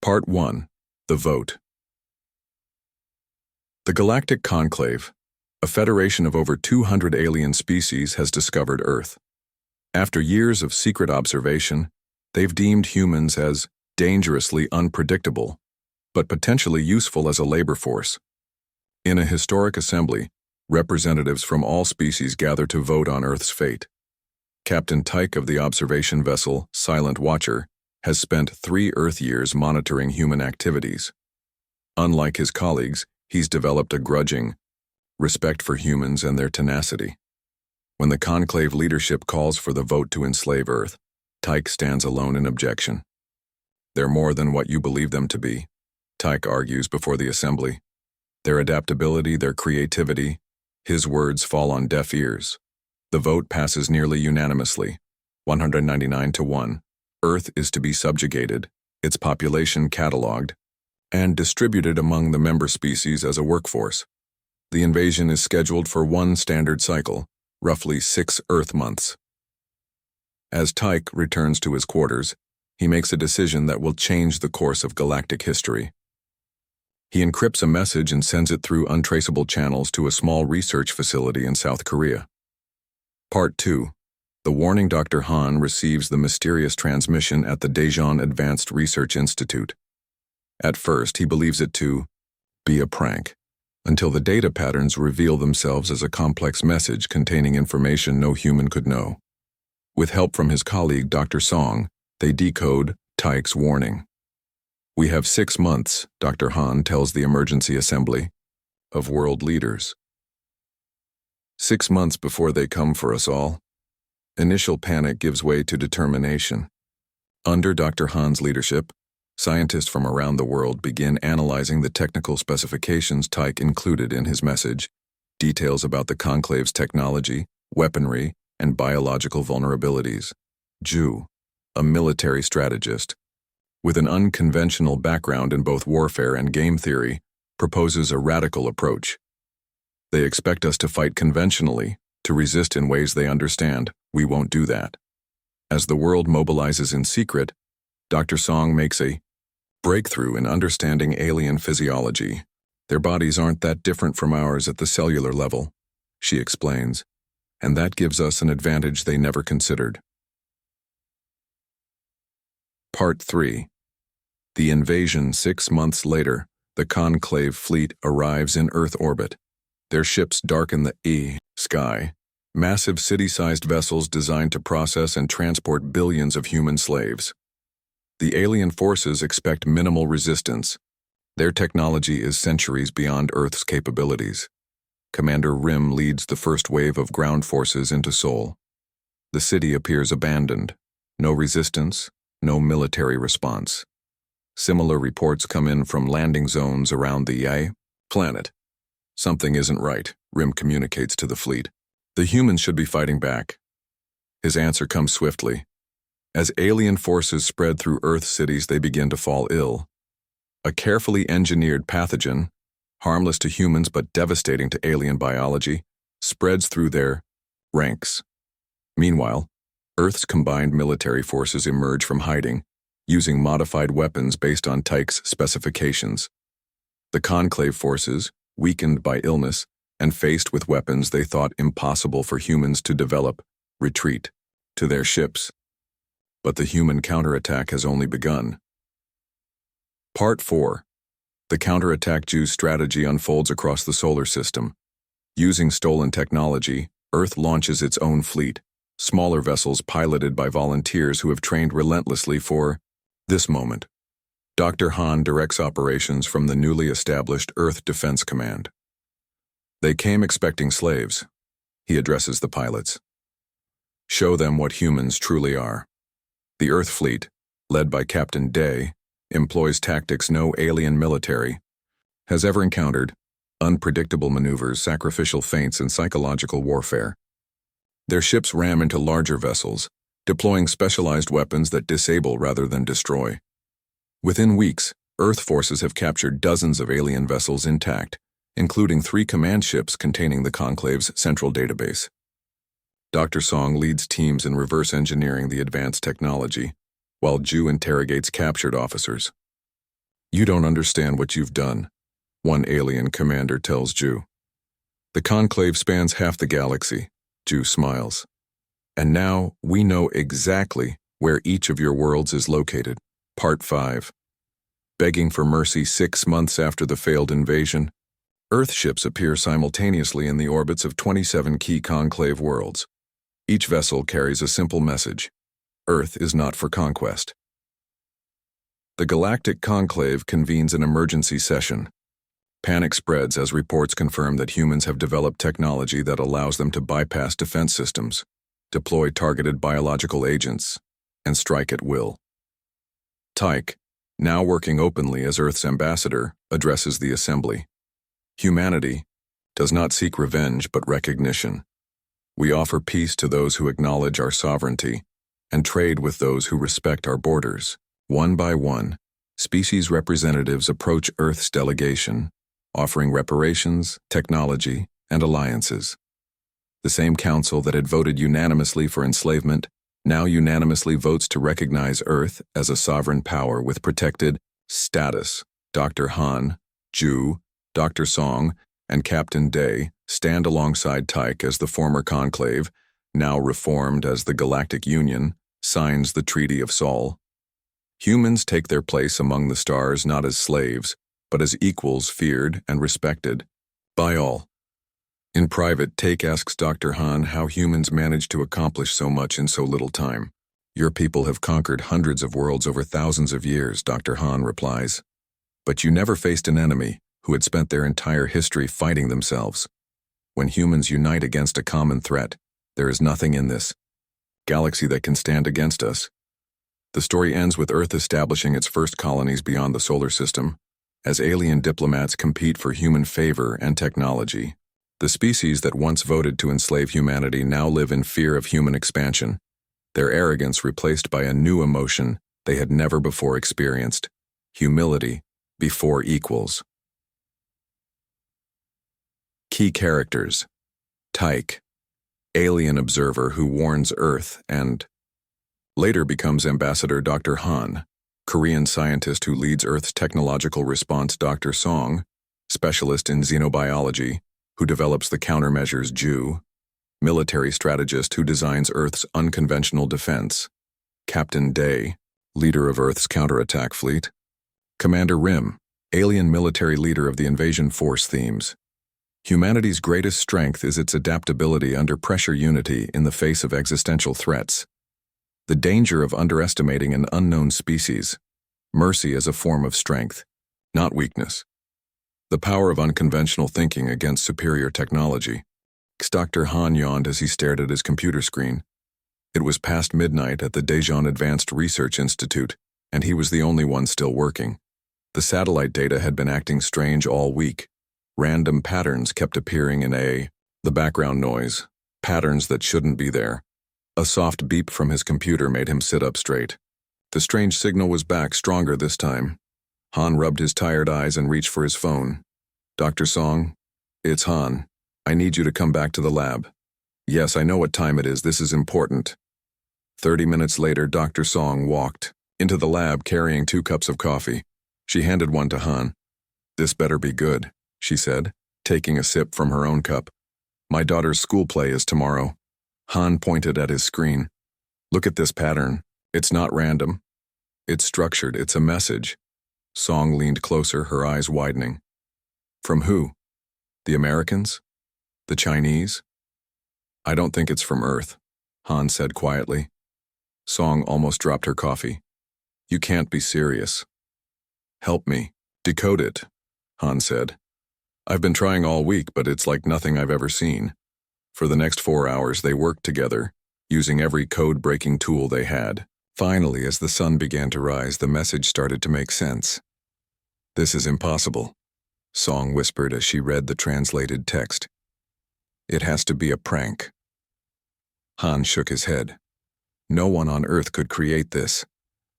Part 1. The Vote. The Galactic Conclave, a federation of over 200 alien species, has discovered Earth. After years of secret observation, they've deemed humans as dangerously unpredictable, but potentially useful as a labor force. In a historic assembly, representatives from all species gather to vote on Earth's fate. Captain Tyke of the observation vessel Silent Watcher has spent 3 Earth years monitoring human activities. Unlike his colleagues, he's developed a grudging respect for humans and their tenacity. When the Conclave leadership calls for the vote to enslave Earth, Tyke stands alone in objection. They're more than what you believe them to be, Tyke argues before the assembly. Their adaptability, their creativity, his words fall on deaf ears. The vote passes nearly unanimously, 199-1. Earth is to be subjugated, its population catalogued, and distributed among the member species as a workforce. The invasion is scheduled for 1 standard cycle, roughly 6 Earth months. As Tyke returns to his quarters, he makes a decision that will change the course of galactic history. He encrypts a message and sends it through untraceable channels to a small research facility in South Korea. Part 2. The warning. Dr. Han receives the mysterious transmission at the Daejeon Advanced Research Institute. At first, he believes it to be a prank, until the data patterns reveal themselves as a complex message containing information no human could know. With help from his colleague Dr. Song, they decode Tyke's warning. "We have 6 months," Dr. Han tells the emergency assembly, "of world leaders. 6 months before they come for us all." Initial panic gives way to determination. Under Dr. Han's leadership, scientists from around the world begin analyzing the technical specifications Tyke included in his message, details about the Conclave's technology, weaponry, and biological vulnerabilities. Ju, a military strategist, with an unconventional background in both warfare and game theory, proposes a radical approach. "They expect us to fight conventionally, to resist in ways they understand. We won't do that." As the world mobilizes in secret, Dr. Song makes a breakthrough in understanding alien physiology. "Their bodies aren't that different from ours at the cellular level," she explains, "and that gives us an advantage they never considered." Part 3. The invasion. 6 months later, the Conclave fleet arrives in Earth orbit. Their ships darken the sky, massive city-sized vessels designed to process and transport billions of human slaves. The alien forces expect minimal resistance. Their technology is centuries beyond Earth's capabilities. Commander Rim leads the first wave of ground forces into Seoul. The city appears abandoned. No resistance, no military response. Similar reports come in from landing zones around the planet. "Something isn't right," Rim communicates to the fleet. "The humans should be fighting back." His answer comes swiftly. As alien forces spread through Earth cities, they begin to fall ill. A carefully engineered pathogen, harmless to humans but devastating to alien biology, spreads through their ranks. Meanwhile, Earth's combined military forces emerge from hiding, using modified weapons based on Tyke's specifications. The Conclave forces, weakened by illness and faced with weapons they thought impossible for humans to develop, retreat to their ships. But the human counterattack has only begun. Part 4. The counterattack. Ju's strategy unfolds across the solar system. Using stolen technology, Earth launches its own fleet, smaller vessels piloted by volunteers who have trained relentlessly for this moment. Dr. Han directs operations from the newly established Earth Defense Command. "They came expecting slaves," he addresses the pilots. "Show them what humans truly are." The Earth fleet, led by Captain Day, employs tactics no alien military has ever encountered: unpredictable maneuvers, sacrificial feints, and psychological warfare. Their ships ram into larger vessels, deploying specialized weapons that disable rather than destroy. Within weeks, Earth forces have captured dozens of alien vessels intact, including 3 command ships containing the Conclave's central database. Dr. Song leads teams in reverse engineering the advanced technology, while Ju interrogates captured officers. You don't understand what you've done, one alien commander tells Ju. The conclave spans half the galaxy, Ju smiles. And now we know exactly where each of your worlds is located. Part 5. Begging for mercy 6 months after the failed invasion, Earth ships appear simultaneously in the orbits of 27 key conclave worlds. Each vessel carries a simple message: Earth is not for conquest. The Galactic Conclave convenes an emergency session. Panic spreads as reports confirm that humans have developed technology that allows them to bypass defense systems, deploy targeted biological agents, and strike at will. Tyke, now working openly as Earth's ambassador, addresses the assembly. Humanity does not seek revenge but recognition. We offer peace to those who acknowledge our sovereignty and trade with those who respect our borders. One by one, species representatives approach Earth's delegation, offering reparations, technology, and alliances. The same council that had voted unanimously for enslavement now unanimously votes to recognize Earth as a sovereign power with protected status. Dr. Han, Ju, Dr. Song, and Captain Day stand alongside Tyke as the former conclave, now reformed as the Galactic Union, signs the Treaty of Sol. Humans take their place among the stars not as slaves, but as equals feared and respected by all. In private, Tyke asks Dr. Han how humans manage to accomplish so much in so little time. Your people have conquered hundreds of worlds over thousands of years, Dr. Han replies. But you never faced an enemy who had spent their entire history fighting themselves. When humans unite against a common threat, there is nothing in this galaxy that can stand against us. The story ends with Earth establishing its first colonies beyond the solar system, as alien diplomats compete for human favor and technology. The species that once voted to enslave humanity now live in fear of human expansion, their arrogance replaced by a new emotion they had never before experienced: humility before equals. Key characters: Tyke, alien observer who warns Earth and later becomes Ambassador Dr. Han, Korean scientist who leads Earth's technological response. Dr. Song, specialist in xenobiology, who develops the countermeasures. Ju, military strategist who designs Earth's unconventional defense. Captain Day, leader of Earth's counterattack fleet. Commander Rim, alien military leader of the invasion force. Themes: humanity's greatest strength is its adaptability under pressure, unity in the face of existential threats. The danger of underestimating an unknown species. Mercy as a form of strength, not weakness. The power of unconventional thinking against superior technology. Dr. Han yawned as he stared at his computer screen. It was past midnight at the Daejeon Advanced Research Institute, and he was the only one still working. The satellite data had been acting strange all week. Random patterns kept appearing in the background noise, patterns that shouldn't be there. A soft beep from his computer made him sit up straight. The strange signal was back, stronger this time. Han rubbed his tired eyes and reached for his phone. Dr. Song, it's Han. I need you to come back to the lab. Yes, I know what time it is. This is important. 30 minutes later, Dr. Song walked into the lab carrying 2 cups of coffee. She handed one to Han. This better be good, she said, taking a sip from her own cup. My daughter's school play is tomorrow. Han pointed at his screen. Look at this pattern. It's not random. It's structured. It's a message. Song leaned closer, her eyes widening. From who? The Americans? The Chinese? I don't think it's from Earth, Han said quietly. Song almost dropped her coffee. You can't be serious. Help me. Decode it, Han said. I've been trying all week, but it's like nothing I've ever seen. For the next 4 hours, they worked together, using every code-breaking tool they had. Finally, as the sun began to rise, the message started to make sense. This is impossible, Song whispered as she read the translated text. It has to be a prank. Han shook his head. No one on Earth could create this.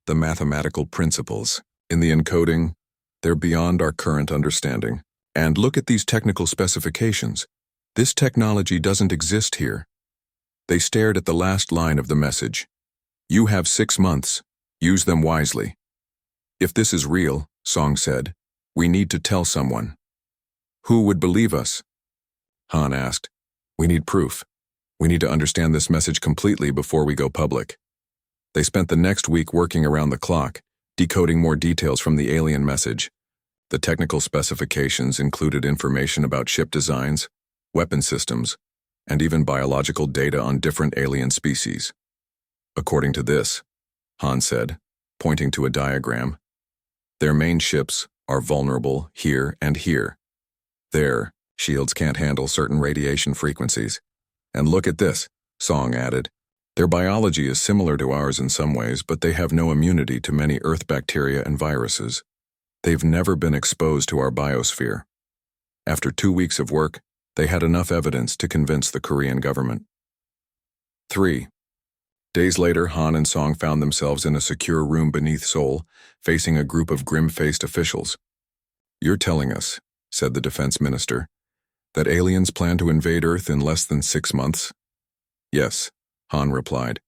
The mathematical principles, in the encoding, they're beyond our current understanding. And look at these technical specifications. This technology doesn't exist here. They stared at the last line of the message. You have 6 months. Use them wisely. If this is real, Song said. We need to tell someone. Who would believe us? Han asked. We need proof. We need to understand this message completely before we go public. They spent the next week working around the clock, decoding more details from the alien message. The technical specifications included information about ship designs, weapon systems, and even biological data on different alien species. According to this, Han said, pointing to a diagram, their main ships are vulnerable here and here. Their shields can't handle certain radiation frequencies. And look at this, Song added. Their biology is similar to ours in some ways, but they have no immunity to many Earth bacteria and viruses. They've never been exposed to our biosphere. After 2 weeks of work, they had enough evidence to convince the Korean government. 3 days later, Han and Song found themselves in a secure room beneath Seoul, facing a group of grim-faced officials. You're telling us, said the defense minister, that aliens plan to invade Earth in less than 6 months? Yes, Han replied.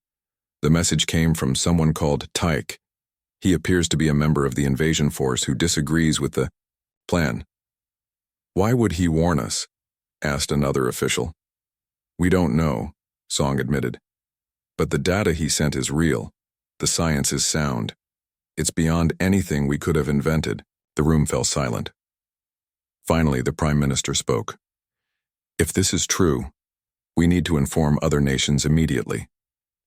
The message came from someone called Taik. He appears to be a member of the invasion force who disagrees with the plan. Why would he warn us? Asked another official. We don't know, Song admitted. But the data he sent is real. The science is sound. It's beyond anything we could have invented. The room fell silent. Finally, the Prime Minister spoke. If this is true, we need to inform other nations immediately.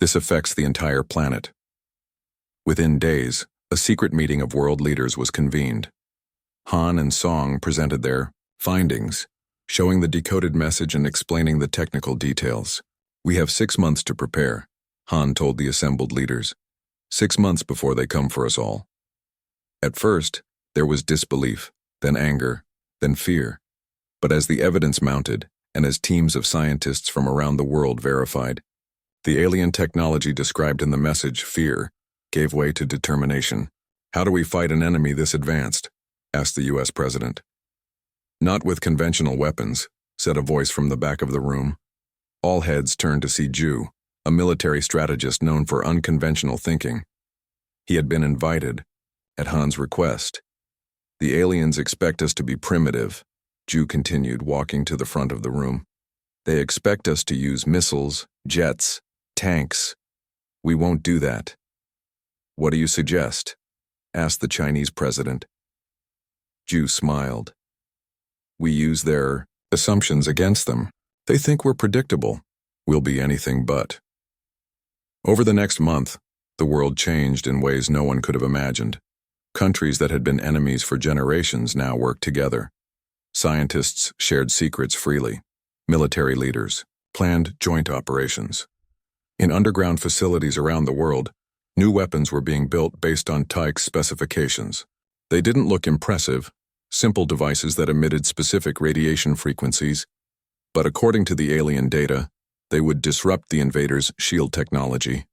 This affects the entire planet. Within days, a secret meeting of world leaders was convened. Han and Song presented their findings, showing the decoded message and explaining the technical details. We have 6 months to prepare, Han told the assembled leaders. 6 months before they come for us all. At first, there was disbelief, then anger, then fear. But as the evidence mounted, and as teams of scientists from around the world verified, the alien technology described in the message, fear, gave way to determination. How do we fight an enemy this advanced? Asked the U.S. president. Not with conventional weapons, said a voice from the back of the room. All heads turned to see Ju, a military strategist known for unconventional thinking. He had been invited, at Han's request. The aliens expect us to be primitive, Ju continued, walking to the front of the room. They expect us to use missiles, jets, tanks. We won't do that. What do you suggest? Asked the Chinese president. Ju smiled. We use their assumptions against them. They think we're predictable. We'll be anything but. Over the next month, the world changed in ways no one could have imagined. Countries that had been enemies for generations now worked together. Scientists shared secrets freely. Military leaders planned joint operations. In underground facilities around the world, new weapons were being built based on Taik's specifications. They didn't look impressive, simple devices that emitted specific radiation frequencies, but according to the alien data, they would disrupt the invaders' shield technology.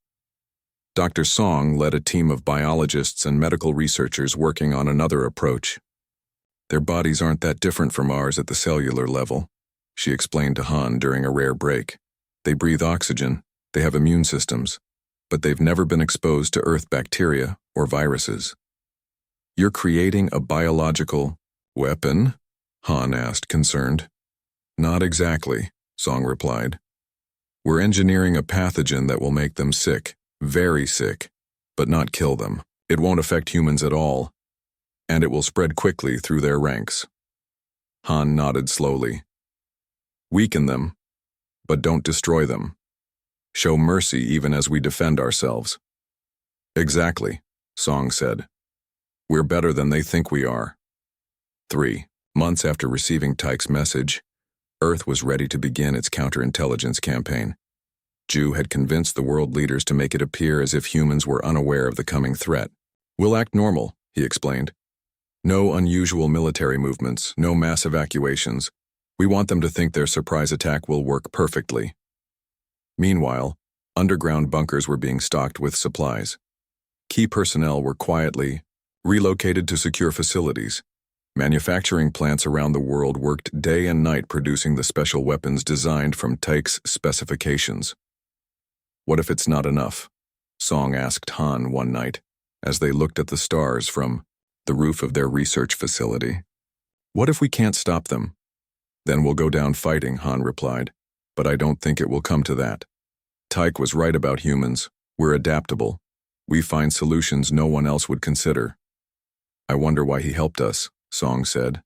Dr. Song led a team of biologists and medical researchers working on another approach. Their bodies aren't that different from ours at the cellular level, she explained to Han during a rare break. They breathe oxygen, they have immune systems, but they've never been exposed to Earth bacteria or viruses. You're creating a biological weapon? Han asked, concerned. Not exactly, Song replied. We're engineering a pathogen that will make them sick, very sick, but not kill them. It won't affect humans at all, and it will spread quickly through their ranks. Han nodded slowly. Weaken them, but don't destroy them. Show mercy even as we defend ourselves. Exactly, Song said. We're better than they think we are. 3 months after receiving Taik's message, Earth was ready to begin its counterintelligence campaign. Ju had convinced the world leaders to make it appear as if humans were unaware of the coming threat. We'll act normal, he explained. No unusual military movements, no mass evacuations. We want them to think their surprise attack will work perfectly. Meanwhile, underground bunkers were being stocked with supplies. Key personnel were quietly relocated to secure facilities. Manufacturing plants around the world worked day and night producing the special weapons designed from Taik's specifications. What if it's not enough? Song asked Han one night, as they looked at the stars from the roof of their research facility. What if we can't stop them? Then we'll go down fighting, Han replied. But I don't think it will come to that. Tyke was right about humans. We're adaptable. We find solutions no one else would consider. I wonder why he helped us, Song said.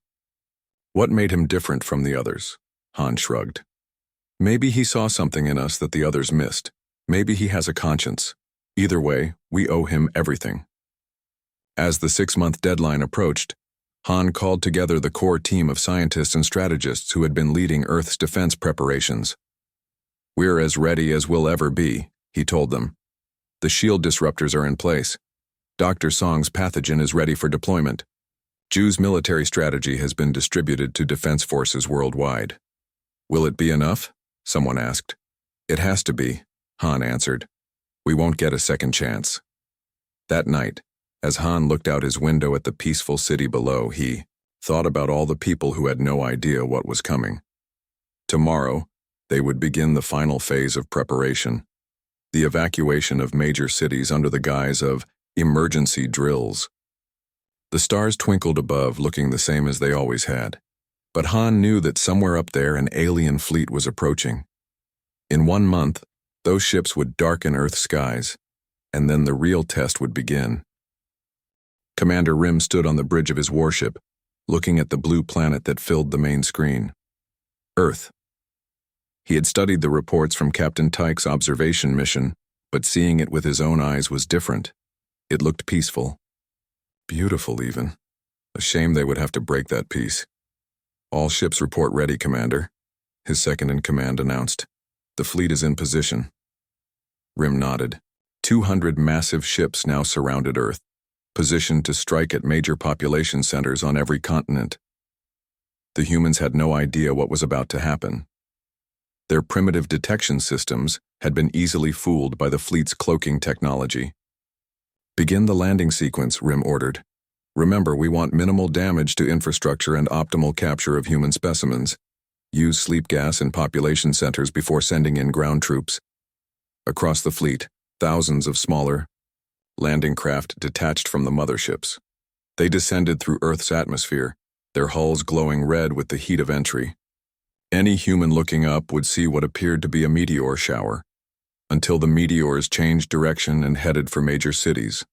What made him different from the others? Han shrugged. Maybe he saw something in us that the others missed. Maybe he has a conscience. Either way, we owe him everything. As the 6-month deadline approached, Han called together the core team of scientists and strategists who had been leading Earth's defense preparations. We're as ready as we'll ever be, he told them. The shield disruptors are in place. Dr. Song's pathogen is ready for deployment. Ju's military strategy has been distributed to defense forces worldwide. Will it be enough? Someone asked. It has to be, Han answered. We won't get a second chance. That night, as Han looked out his window at the peaceful city below, he thought about all the people who had no idea what was coming. Tomorrow, they would begin the final phase of preparation, the evacuation of major cities under the guise of emergency drills. The stars twinkled above, looking the same as they always had. But Han knew that somewhere up there an alien fleet was approaching. In 1 month, those ships would darken Earth's skies, and then the real test would begin. Commander Rim stood on the bridge of his warship, looking at the blue planet that filled the main screen. Earth. He had studied the reports from Captain Tyke's observation mission, but seeing it with his own eyes was different. It looked peaceful. Beautiful, even. A shame they would have to break that peace. All ships report ready, Commander, his second-in-command announced. The fleet is in position. Rim nodded. 200 massive ships now surrounded Earth, positioned to strike at major population centers on every continent. The humans had no idea what was about to happen. Their primitive detection systems had been easily fooled by the fleet's cloaking technology. Begin the landing sequence, Rim ordered. Remember, we want minimal damage to infrastructure and optimal capture of human specimens. Use sleep gas in population centers before sending in ground troops. Across the fleet, thousands of smaller landing craft detached from the motherships. They descended through Earth's atmosphere, their hulls glowing red with the heat of entry. Any human looking up would see what appeared to be a meteor shower, until the meteors changed direction and headed for major cities.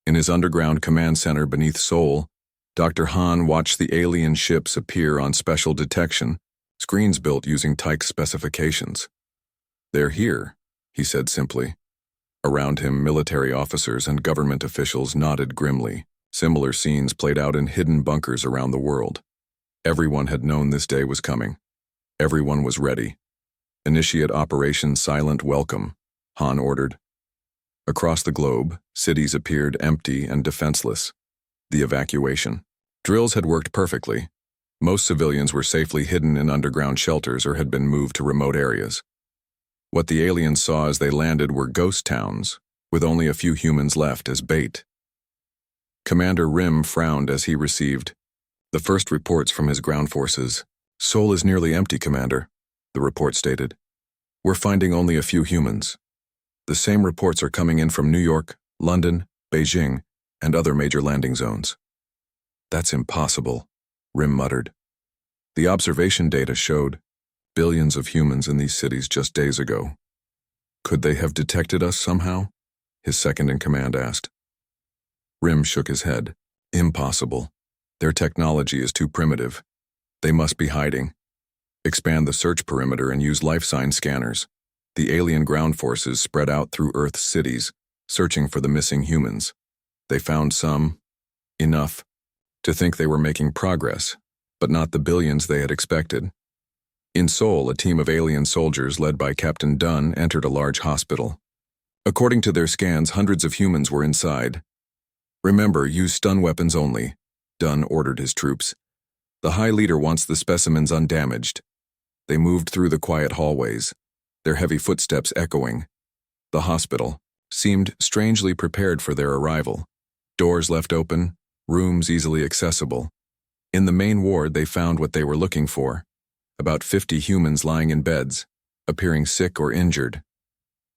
In his underground command center beneath Seoul, Dr. Han watched the alien ships appear on special detection, screens built using Tyke's specifications. They're here, he said simply. Around him, military officers and government officials nodded grimly. Similar scenes played out in hidden bunkers around the world. Everyone had known this day was coming. Everyone was ready. Initiate Operation Silent Welcome, Han ordered. Across the globe, cities appeared empty and defenseless. The evacuation. Drills had worked perfectly. Most civilians were safely hidden in underground shelters or had been moved to remote areas. What the aliens saw as they landed were ghost towns, with only a few humans left as bait. Commander Rim frowned as he received the first reports from his ground forces. Seoul is nearly empty, Commander, the report stated. We're finding only a few humans. The same reports are coming in from New York, London, Beijing, and other major landing zones. That's impossible, Rim muttered. The observation data showed billions of humans in these cities just days ago. Could they have detected us somehow? His second-in-command asked. Rim shook his head. Impossible. Their technology is too primitive. They must be hiding. Expand the search perimeter and use life sign scanners. The alien ground forces spread out through Earth's cities, searching for the missing humans. They found some, enough, to think they were making progress, but not the billions they had expected. In Seoul, a team of alien soldiers led by Captain Dunn entered a large hospital. According to their scans, hundreds of humans were inside. Remember, use stun weapons only, Dunn ordered his troops. The High Leader wants the specimens undamaged. They moved through the quiet hallways, their heavy footsteps echoing. The hospital seemed strangely prepared for their arrival. Doors left open, rooms easily accessible. In the main ward, they found what they were looking for. About 50 humans lying in beds, appearing sick or injured.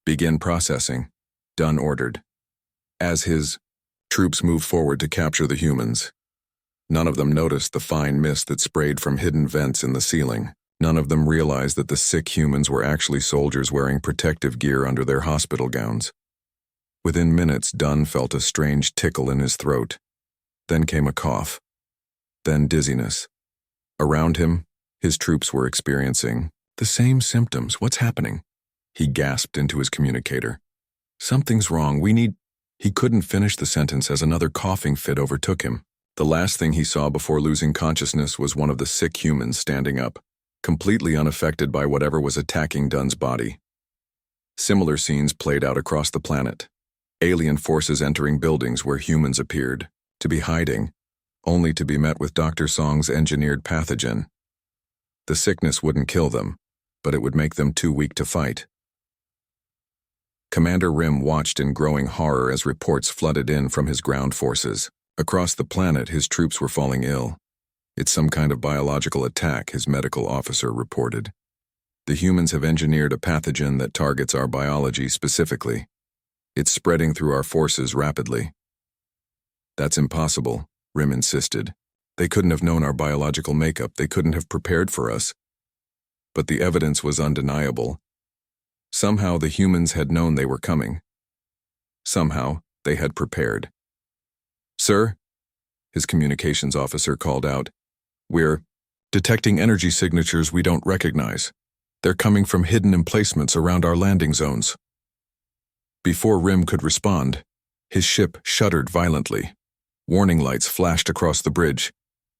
Begin processing, Dunn ordered. As his Troops moved forward to capture the humans. None of them noticed the fine mist that sprayed from hidden vents in the ceiling. None of them realized that the sick humans were actually soldiers wearing protective gear under their hospital gowns. Within minutes, Dunn felt a strange tickle in his throat. Then came a cough. Then dizziness. Around him, his troops were experiencing the same symptoms. What's happening? He gasped into his communicator. Something's wrong. He couldn't finish the sentence as another coughing fit overtook him. The last thing he saw before losing consciousness was one of the sick humans standing up, completely unaffected by whatever was attacking Dunn's body. Similar scenes played out across the planet. Alien forces entering buildings where humans appeared to be hiding, only to be met with Dr. Song's engineered pathogen. The sickness wouldn't kill them, but it would make them too weak to fight. Commander Rim watched in growing horror as reports flooded in from his ground forces. Across the planet, his troops were falling ill. It's some kind of biological attack, his medical officer reported. The humans have engineered a pathogen that targets our biology specifically. It's spreading through our forces rapidly. That's impossible, Rim insisted. They couldn't have known our biological makeup. They couldn't have prepared for us. But the evidence was undeniable. Somehow the humans had known they were coming. Somehow they had prepared. Sir, his communications officer called out, we're detecting energy signatures we don't recognize. They're coming from hidden emplacements around our landing zones. Before Rim could respond, his ship shuddered violently. Warning lights flashed across the bridge.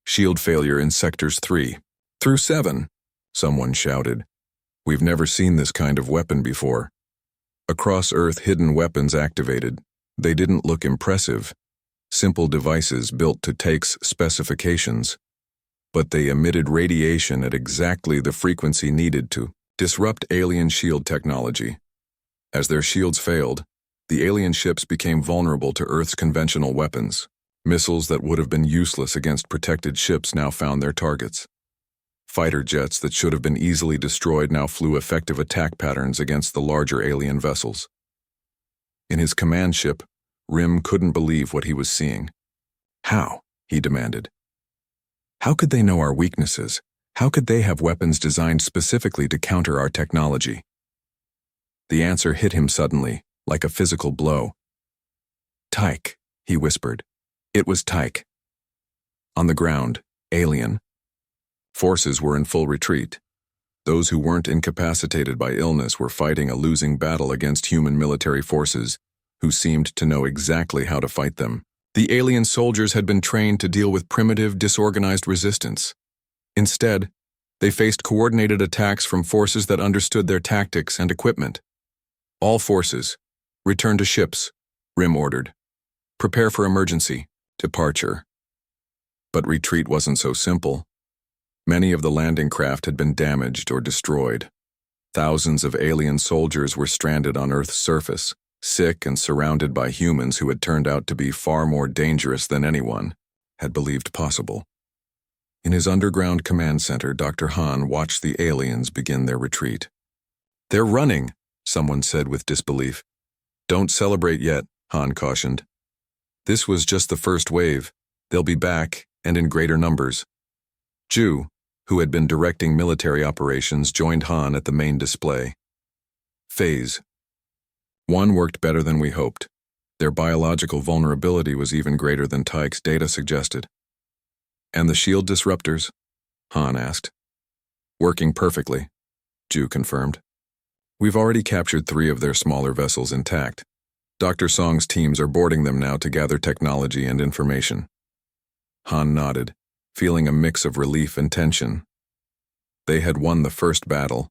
Shield failure in sectors 3 through 7, someone shouted. We've never seen this kind of weapon before. Across Earth, hidden weapons activated. They didn't look impressive. Simple devices built to Take's specifications. But they emitted radiation at exactly the frequency needed to disrupt alien shield technology. As their shields failed, the alien ships became vulnerable to Earth's conventional weapons. Missiles that would have been useless against protected ships now found their targets. Fighter jets that should have been easily destroyed now flew effective attack patterns against the larger alien vessels. In his command ship, Rim couldn't believe what he was seeing. How? He demanded. How could they know our weaknesses? How could they have weapons designed specifically to counter our technology? The answer hit him suddenly, like a physical blow. Tyke, he whispered. It was Tyke. On the ground, alien. Forces were in full retreat. Those who weren't incapacitated by illness were fighting a losing battle against human military forces, who seemed to know exactly how to fight them. The alien soldiers had been trained to deal with primitive, disorganized resistance. Instead, they faced coordinated attacks from forces that understood their tactics and equipment. All forces, return to ships, Rim ordered. Prepare for emergency, departure. But retreat wasn't so simple. Many of the landing craft had been damaged or destroyed. Thousands of alien soldiers were stranded on Earth's surface, sick and surrounded by humans who had turned out to be far more dangerous than anyone had believed possible. In his underground command center, Dr. Han watched the aliens begin their retreat. They're running, someone said with disbelief. Don't celebrate yet, Han cautioned. This was just the first wave. They'll be back, and in greater numbers. Ju, who had been directing military operations, joined Han at the main display. Phase. One worked better than we hoped. Their biological vulnerability was even greater than Tyke's data suggested. And the shield disruptors? Han asked. Working perfectly, Ju confirmed. We've already captured 3 of their smaller vessels intact. Dr. Song's teams are boarding them now to gather technology and information. Han nodded, feeling a mix of relief and tension. They had won the first battle,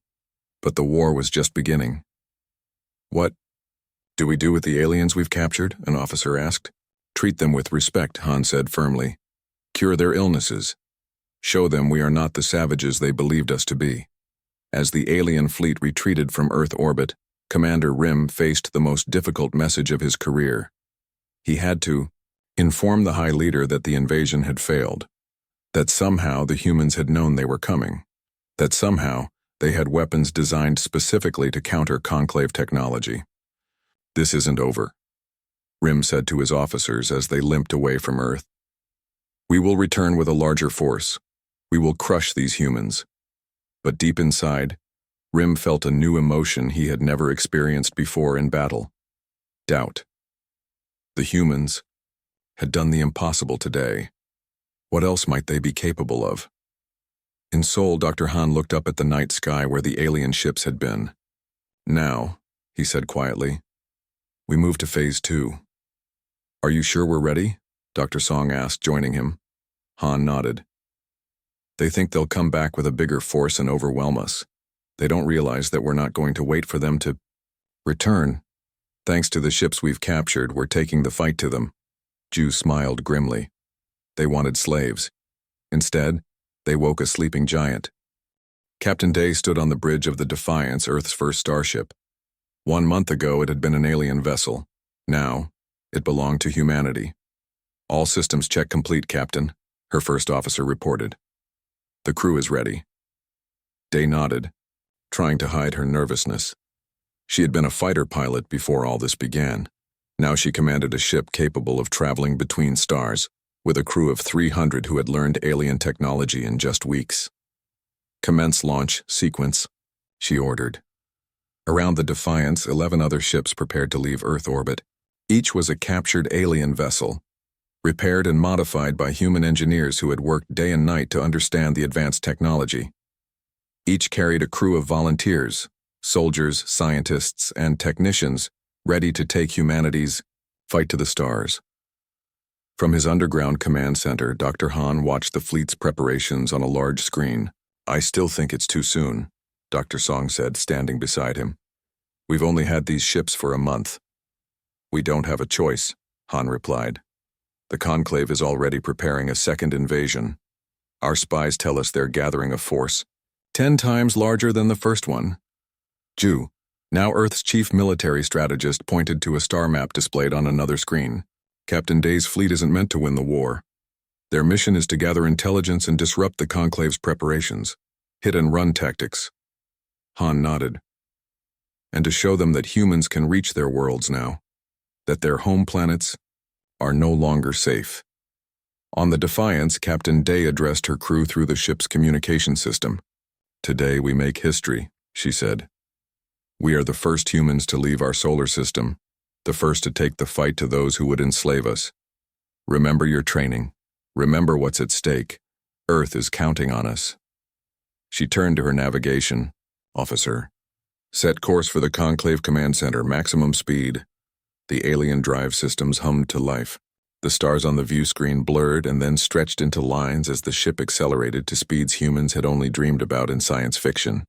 but the war was just beginning. What do we do with the aliens we've captured? An officer asked. Treat them with respect, Han said firmly. Cure their illnesses. Show them we are not the savages they believed us to be. As the alien fleet retreated from Earth orbit, Commander Rim faced the most difficult message of his career. He had to inform the High Leader that the invasion had failed, that somehow the humans had known they were coming, that somehow they had weapons designed specifically to counter Conclave technology. This isn't over. Rim said to his officers as they limped away from Earth. We will return with a larger force. We will crush these humans. But deep inside, Rim felt a new emotion he had never experienced before in battle. Doubt. The humans had done the impossible today. What else might they be capable of? In Seoul, Dr. Han looked up at the night sky where the alien ships had been. Now, he said quietly, we move to Phase 2. Are you sure we're ready? Dr. Song asked, joining him. Han nodded. They think they'll come back with a bigger force and overwhelm us. They don't realize that we're not going to wait for them to return. Thanks to the ships we've captured, we're taking the fight to them. Ju smiled grimly. They wanted slaves. Instead, they woke a sleeping giant. Captain Day stood on the bridge of the Defiance, Earth's first starship. 1 month ago, it had been an alien vessel. Now, it belonged to humanity. All systems check complete, Captain, her first officer reported. The crew is ready. Day nodded, trying to hide her nervousness. She had been a fighter pilot before all this began. Now she commanded a ship capable of traveling between stars, with a crew of 300 who had learned alien technology in just weeks. Commence launch sequence, she ordered. Around the Defiance, 11 other ships prepared to leave Earth orbit. Each was a captured alien vessel, repaired and modified by human engineers who had worked day and night to understand the advanced technology. Each carried a crew of volunteers, soldiers, scientists, and technicians ready to take humanity's fight to the stars. From his underground command center, Dr. Han watched the fleet's preparations on a large screen. I still think it's too soon, Dr. Song said, standing beside him. We've only had these ships for a month. We don't have a choice, Han replied. The Conclave is already preparing a second invasion. Our spies tell us they're gathering a force 10 times larger than the first one. Ju, now Earth's chief military strategist, pointed to a star map displayed on another screen. Captain Day's fleet isn't meant to win the war. Their mission is to gather intelligence and disrupt the Conclave's preparations. Hit-and-run tactics. Han nodded. And to show them that humans can reach their worlds now. That their home planets are no longer safe. On the Defiance, Captain Day addressed her crew through the ship's communication system. Today we make history, she said. We are the first humans to leave our solar system, the first to take the fight to those who would enslave us. Remember your training. Remember what's at stake. Earth is counting on us. She turned to her navigation. Officer. Set course for the Conclave Command Center, maximum speed. The alien drive systems hummed to life. The stars on the view screen blurred and then stretched into lines as the ship accelerated to speeds humans had only dreamed about in science fiction.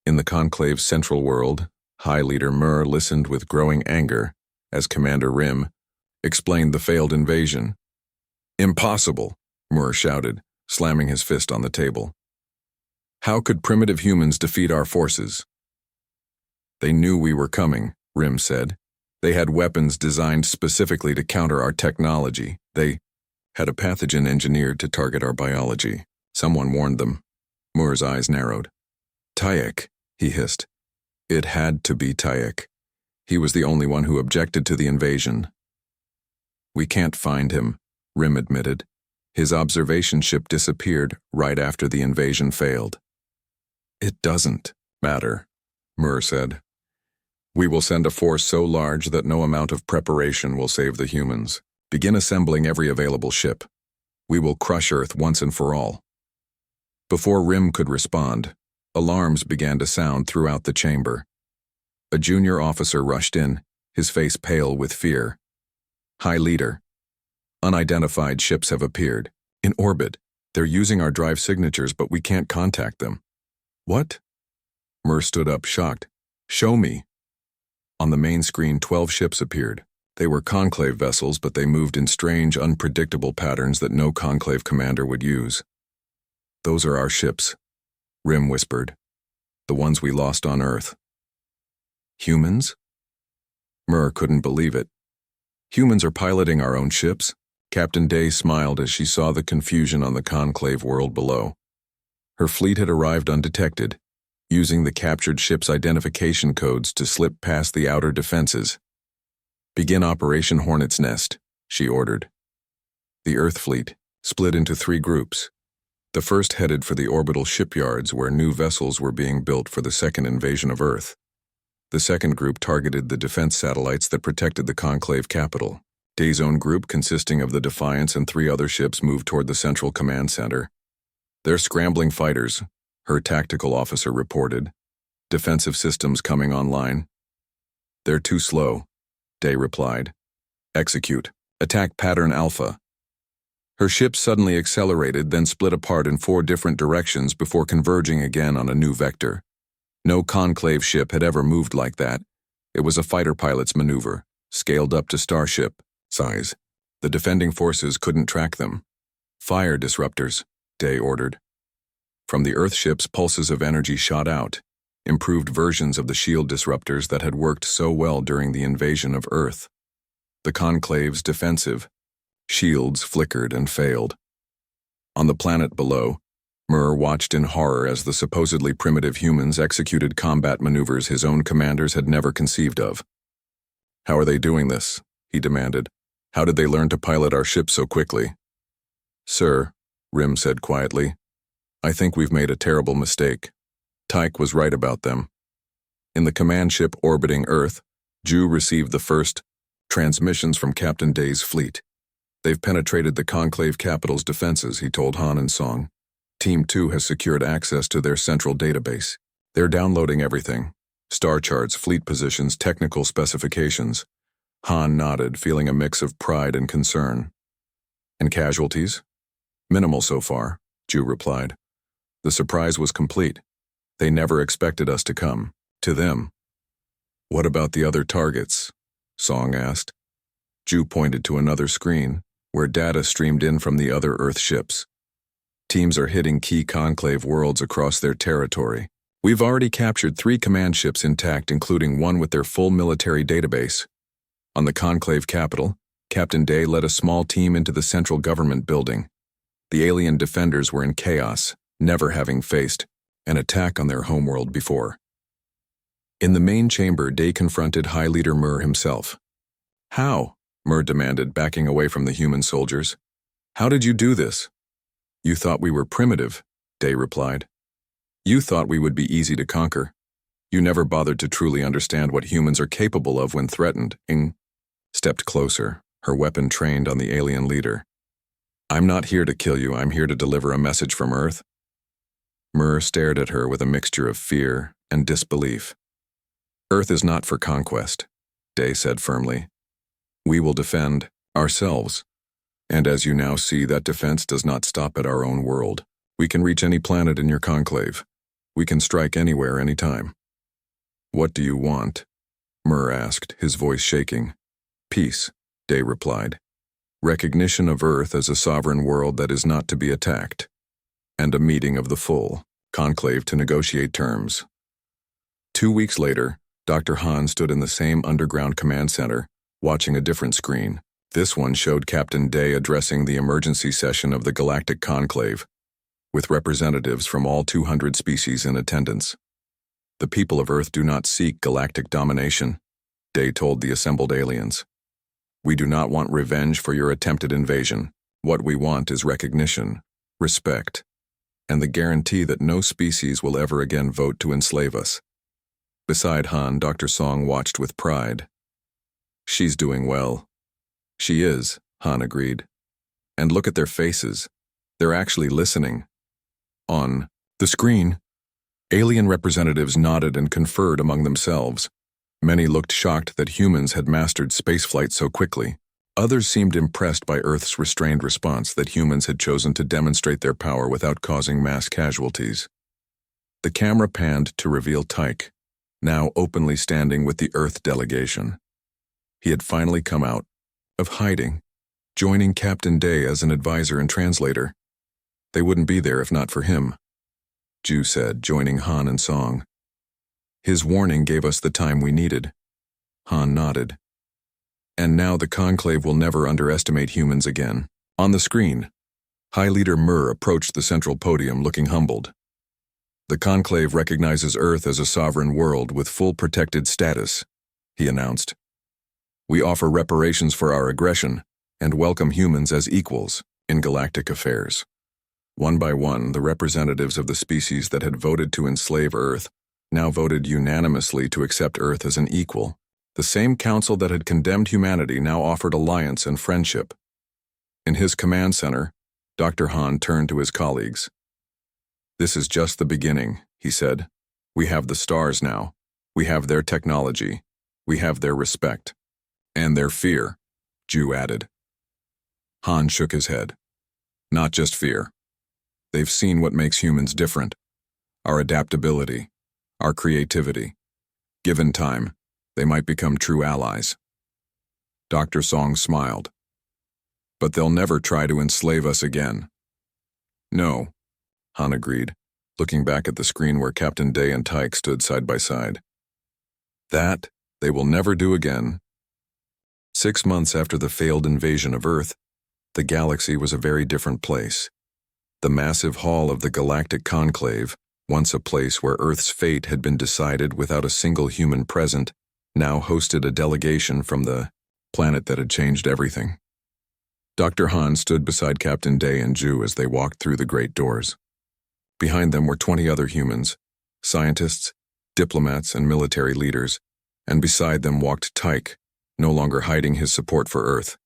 In the Conclave's central world, High Leader Mur listened with growing anger as Commander Rim explained the failed invasion. Impossible, Mur shouted, slamming his fist on the table. How could primitive humans defeat our forces? They knew we were coming, Rim said. They had weapons designed specifically to counter our technology. They had a pathogen engineered to target our biology. Someone warned them. Mur's eyes narrowed. Tayek, he hissed. It had to be Tayek. He was the only one who objected to the invasion. We can't find him, Rim admitted. His observation ship disappeared right after the invasion failed. It doesn't matter, Mur said. We will send a force so large that no amount of preparation will save the humans. Begin assembling every available ship. We will crush Earth once and for all. Before Rim could respond, alarms began to sound throughout the chamber. A junior officer rushed in, his face pale with fear. High Leader. Unidentified ships have appeared. In orbit. They're using our drive signatures, but we can't contact them. What? Mur stood up, shocked. Show me. On the main screen, 12 ships appeared. They were Conclave vessels, but they moved in strange, unpredictable patterns that no Conclave commander would use. Those are our ships, Rim whispered. The ones we lost on Earth. Humans? Mur couldn't believe it. Humans are piloting our own ships? Captain Day smiled as she saw the confusion on the Conclave world below. Her fleet had arrived undetected, using the captured ship's identification codes to slip past the outer defenses. Begin Operation Hornet's Nest, she ordered. The Earth fleet split into 3 groups. The first headed for the orbital shipyards where new vessels were being built for the second invasion of Earth. The second group targeted the defense satellites that protected the Conclave capital. Day's own group, consisting of the Defiance and 3 other ships, moved toward the central command center. "They're scrambling fighters," her tactical officer reported. "Defensive systems coming online." "They're too slow," Day replied. "Execute. Attack pattern Alpha." Her ship suddenly accelerated, then split apart in 4 different directions before converging again on a new vector. No Conclave ship had ever moved like that. It was a fighter pilot's maneuver, scaled up to starship size. The defending forces couldn't track them. "Fire disruptors," Day ordered. From the Earth ships, pulses of energy shot out, improved versions of the shield disruptors that had worked so well during the invasion of Earth. The Conclave's defensive shields flickered and failed. On the planet below, Mur watched in horror as the supposedly primitive humans executed combat maneuvers his own commanders had never conceived of. "How are they doing this?" he demanded. "How did they learn to pilot our ship so quickly?" "Sir," Rim said quietly, "I think we've made a terrible mistake. Tyke was right about them. In the command ship orbiting Earth, Ju received the first transmissions from Captain Day's fleet. They've penetrated the Conclave capital's defenses," he told Han and Song. "Team 2 has secured access to their central database. They're downloading everything: star charts, fleet positions, technical specifications." Han nodded, feeling a mix of pride and concern. "And casualties?" "Minimal so far," Ju replied. "The surprise was complete. They never expected us to come. To them." "What about the other targets?" Song asked. Ju pointed to another screen, where data streamed in from the other Earth ships. "Teams are hitting key Conclave worlds across their territory. We've already captured 3 command ships intact, including one with their full military database. On the Conclave capital, Captain Day led a small team into the central government building. The alien defenders were in chaos, never having faced an attack on their homeworld before." In the main chamber, Day confronted High Leader Mur himself. "How?" Mur demanded, backing away from the human soldiers. "How did you do this?" "You thought we were primitive," Day replied. "You thought we would be easy to conquer. You never bothered to truly understand what humans are capable of when threatened." Ing stepped closer, her weapon trained on the alien leader. "I'm not here to kill you, I'm here to deliver a message from Earth." Mur stared at her with a mixture of fear and disbelief. "Earth is not for conquest," Day said firmly. "We will defend ourselves. And as you now see, that defense does not stop at our own world. We can reach any planet in your conclave. We can strike anywhere, anytime." "What do you want?" Mur asked, his voice shaking. "Peace," Day replied. "Recognition of Earth as a sovereign world that is not to be attacked. And a meeting of the full conclave to negotiate terms." 2 weeks later, Dr. Han stood in the same underground command center, watching a different screen. This one showed Captain Day addressing the emergency session of the Galactic Conclave, with representatives from all 200 species in attendance. "The people of Earth do not seek galactic domination," Day told the assembled aliens. "We do not want revenge for your attempted invasion. What we want is recognition, respect, and the guarantee that no species will ever again vote to enslave us." Beside Han, Dr. Song watched with pride. "She's doing well." "She is," Han agreed. "And look at their faces. They're actually listening." On the screen, alien representatives nodded and conferred among themselves. Many looked shocked that humans had mastered spaceflight so quickly. Others seemed impressed by Earth's restrained response, that humans had chosen to demonstrate their power without causing mass casualties. The camera panned to reveal Tyke, now openly standing with the Earth delegation. He had finally come out of hiding, joining Captain Day as an advisor and translator. "They wouldn't be there if not for him," Ju said, joining Han and Song. "His warning gave us the time we needed." Han nodded. "And now the Conclave will never underestimate humans again." On the screen, High Leader Mur approached the central podium looking humbled. "The Conclave recognizes Earth as a sovereign world with full protected status," he announced. We offer reparations for our aggression and welcome humans as equals in galactic affairs. One by one, the representatives of the species that had voted to enslave Earth now voted unanimously to accept Earth as an equal. The same council that had condemned humanity now offered alliance and friendship. In his command center, Dr. Han turned to his colleagues. "This is just the beginning," he said. "We have the stars now. We have their technology. We have their respect. And their fear," Ju added. Han shook his head. "Not just fear. They've seen what makes humans different. Our adaptability, our creativity. Given time, they might become true allies." Dr. Song smiled. "But they'll never try to enslave us again." "No," Han agreed, looking back at the screen where Captain Day and Tyke stood side by side. "That they will never do again." 6 months after the failed invasion of Earth, the galaxy was a very different place. The massive hall of the Galactic Conclave, once a place where Earth's fate had been decided without a single human present, now hosted a delegation from the planet that had changed everything. Dr. Han stood beside Captain Day and Ju as they walked through the great doors. Behind them were 20 other humans, scientists, diplomats, and military leaders, and beside them walked Tyke, no longer hiding his support for Earth.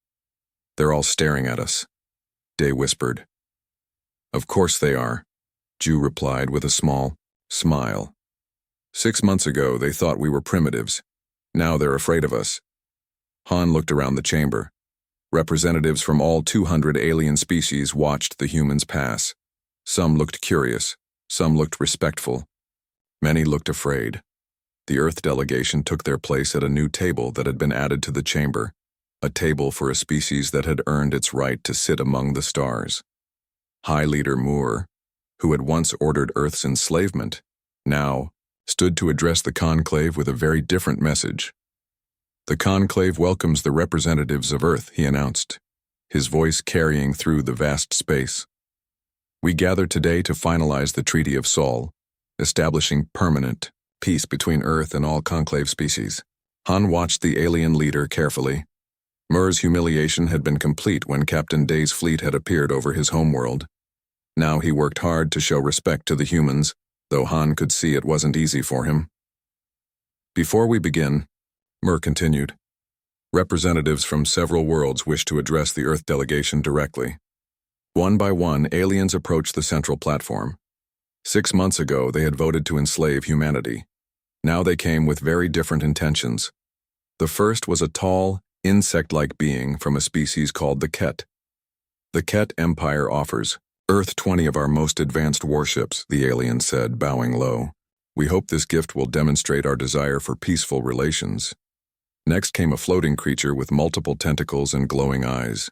"They're all staring at us," Day whispered. "Of course they are," Ju replied with a small smile. "6 months ago they thought we were primitives. Now they're afraid of us." Han looked around the chamber. Representatives from all 200 alien species watched the humans pass. Some looked curious, some looked respectful. Many looked afraid. The Earth delegation took their place at a new table that had been added to the chamber, a table for a species that had earned its right to sit among the stars. High Leader Moore, who had once ordered Earth's enslavement, now stood to address the conclave with a very different message. "The conclave welcomes the representatives of Earth," he announced, his voice carrying through the vast space. "We gather today to finalize the Treaty of Sol, establishing permanent peace between Earth and all conclave species." Han watched the alien leader carefully. Mur's humiliation had been complete when Captain Day's fleet had appeared over his homeworld. Now he worked hard to show respect to the humans, though Han could see it wasn't easy for him. "Before we begin," Mur continued, "representatives from several worlds wish to address the Earth delegation directly." One by one, aliens approached the central platform. 6 months ago, they had voted to enslave humanity. Now they came with very different intentions. The first was a tall, insect-like being from a species called the Ket. "The Ket Empire offers Earth 20 of our most advanced warships," the alien said, bowing low. "We hope this gift will demonstrate our desire for peaceful relations." Next came a floating creature with multiple tentacles and glowing eyes.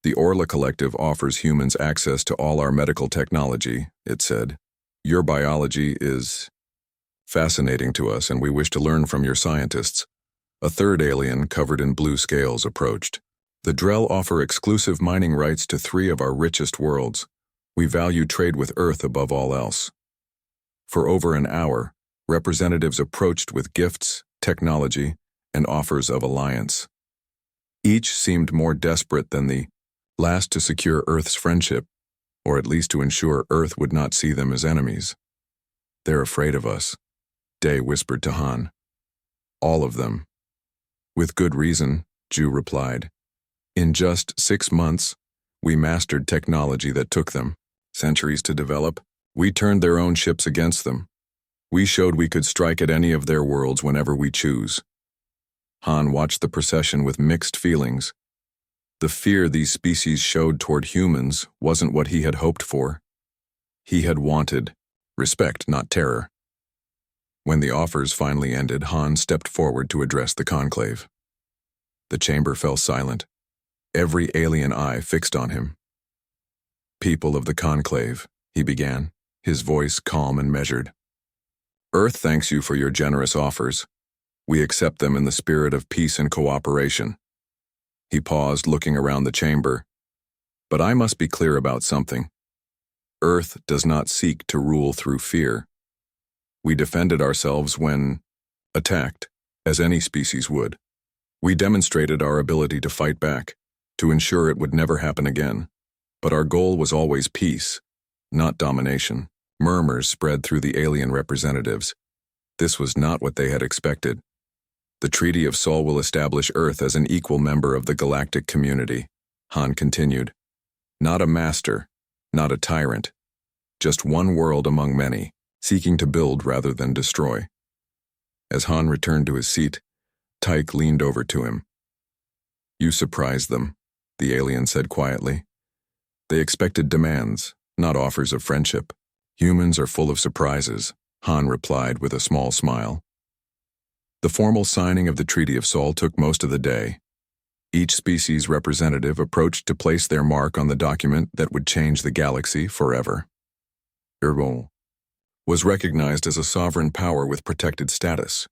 "The Orla Collective offers humans access to all our medical technology," it said. "Your biology is fascinating to us, and we wish to learn from your scientists." A third alien, covered in blue scales, approached. "The Drell offer exclusive mining rights to 3 of our richest worlds. We value trade with Earth above all else." For over an hour, representatives approached with gifts, technology, and offers of alliance. Each seemed more desperate than the last to secure Earth's friendship, or at least to ensure Earth would not see them as enemies. "They're afraid of us," Day whispered to Han. "All of them." "With good reason," Ju replied. "In just 6 months, we mastered technology that took them centuries to develop. We turned their own ships against them. We showed we could strike at any of their worlds whenever we choose." Han watched the procession with mixed feelings. The fear these species showed toward humans wasn't what he had hoped for. He had wanted respect, not terror. When the offers finally ended, Han stepped forward to address the conclave. The chamber fell silent, every alien eye fixed on him. "People of the conclave," he began, his voice calm and measured. "Earth thanks you for your generous offers. We accept them in the spirit of peace and cooperation." He paused, looking around the chamber. "But I must be clear about something. Earth does not seek to rule through fear. We defended ourselves when attacked, as any species would. We demonstrated our ability to fight back, to ensure it would never happen again. But our goal was always peace, not domination. Murmurs spread through the alien representatives. This was not what they had expected. The Treaty of Sol will establish Earth as an equal member of the galactic community, Han continued. Not a master, not a tyrant. Just one world among many, seeking to build rather than destroy. As Han returned to his seat, Tyke leaned over to him. You surprised them, the alien said quietly. They expected demands, not offers of friendship. Humans are full of surprises, Han replied with a small smile. The formal signing of the Treaty of Sol took most of the day. Each species representative approached to place their mark on the document that would change the galaxy forever. Ergo was recognized as a sovereign power with protected status.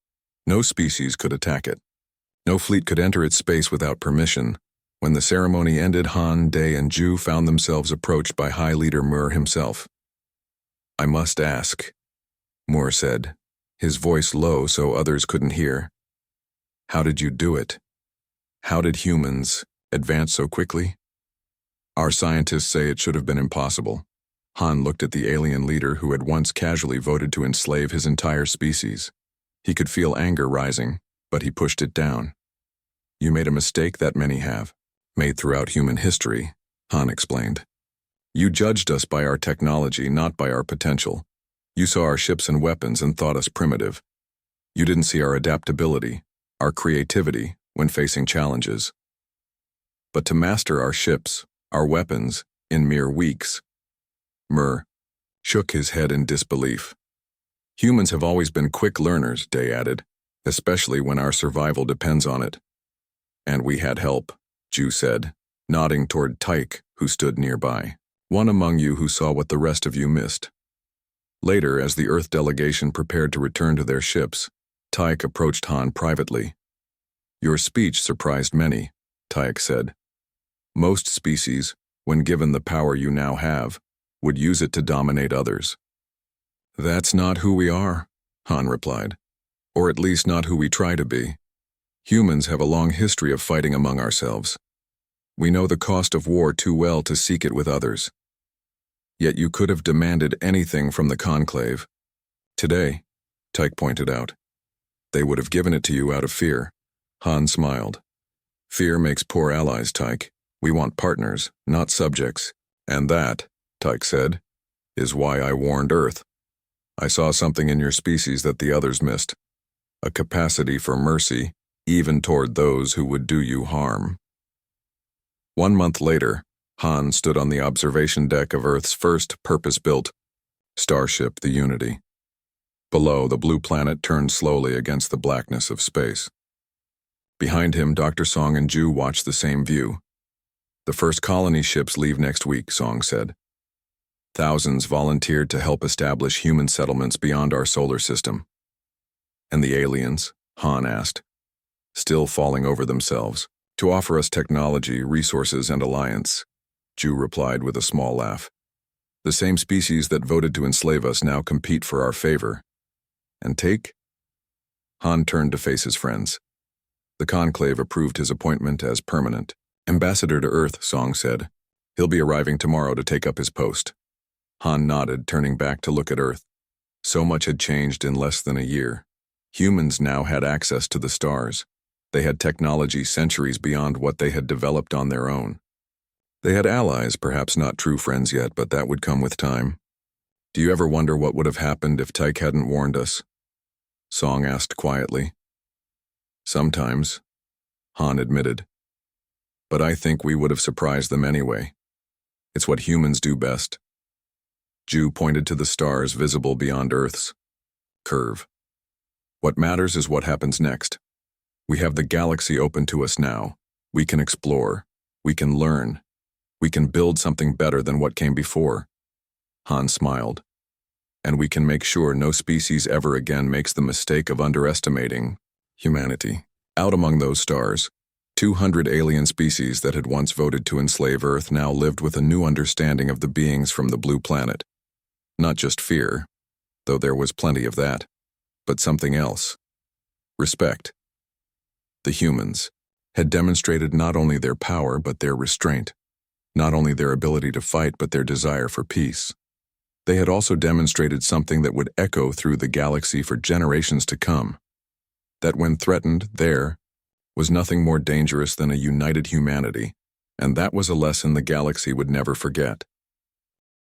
No species could attack it. No fleet could enter its space without permission. When the ceremony ended, Han, Day, and Ju found themselves approached by High Leader Mur himself. I must ask, Mur said, his voice low so others couldn't hear. How did you do it? How did humans advance so quickly? Our scientists say it should have been impossible. Han looked at the alien leader who had once casually voted to enslave his entire species. He could feel anger rising, but he pushed it down. You made a mistake that many have, made throughout human history, Han explained. You judged us by our technology, not by our potential. You saw our ships and weapons and thought us primitive. You didn't see our adaptability, our creativity when facing challenges. But to master our ships, our weapons, in mere weeks, Mur shook his head in disbelief. Humans have always been quick learners, Day added, especially when our survival depends on it. And we had help, Ju said, nodding toward Tyke, who stood nearby. One among you who saw what the rest of you missed. Later, as the Earth delegation prepared to return to their ships, Tyke approached Han privately. Your speech surprised many, Tyke said. Most species, when given the power you now have, would use it to dominate others. That's not who we are, Han replied. Or at least not who we try to be. Humans have a long history of fighting among ourselves. We know the cost of war too well to seek it with others. Yet you could have demanded anything from the Conclave. Today, Tyke pointed out, they would have given it to you out of fear. Han smiled. Fear makes poor allies, Tyke. We want partners, not subjects. And that, Tyke said, is why I warned Earth. I saw something in your species that the others missed. A capacity for mercy, even toward those who would do you harm. 1 month later, Han stood on the observation deck of Earth's first purpose-built starship, the Unity. Below, the blue planet turned slowly against the blackness of space. Behind him, Dr. Song and Ju watched the same view. The first colony ships leave next week, Song said. Thousands volunteered to help establish human settlements beyond our solar system. And the aliens, Han asked, still falling over themselves, to offer us technology, resources, and alliance. Ju replied with a small laugh. The same species that voted to enslave us now compete for our favor. And take? Han turned to face his friends. The Conclave approved his appointment as permanent. Ambassador to Earth, Song said. He'll be arriving tomorrow to take up his post. Han nodded, turning back to look at Earth. So much had changed in less than a year. Humans now had access to the stars. They had technology centuries beyond what they had developed on their own. They had allies, perhaps not true friends yet, but that would come with time. Do you ever wonder what would have happened if Tyke hadn't warned us? Song asked quietly. Sometimes, Han admitted. But I think we would have surprised them anyway. It's what humans do best. Ju pointed to the stars visible beyond Earth's curve. What matters is what happens next. We have the galaxy open to us now. We can explore. We can learn. We can build something better than what came before. Han smiled. And we can make sure no species ever again makes the mistake of underestimating humanity. Out among those stars, 200 alien species that had once voted to enslave Earth now lived with a new understanding of the beings from the blue planet. Not just fear, though there was plenty of that, but something else. Respect. The humans, had demonstrated not only their power but their restraint, not only their ability to fight but their desire for peace. They had also demonstrated something that would echo through the galaxy for generations to come, that when threatened, there was nothing more dangerous than a united humanity, and that was a lesson the galaxy would never forget.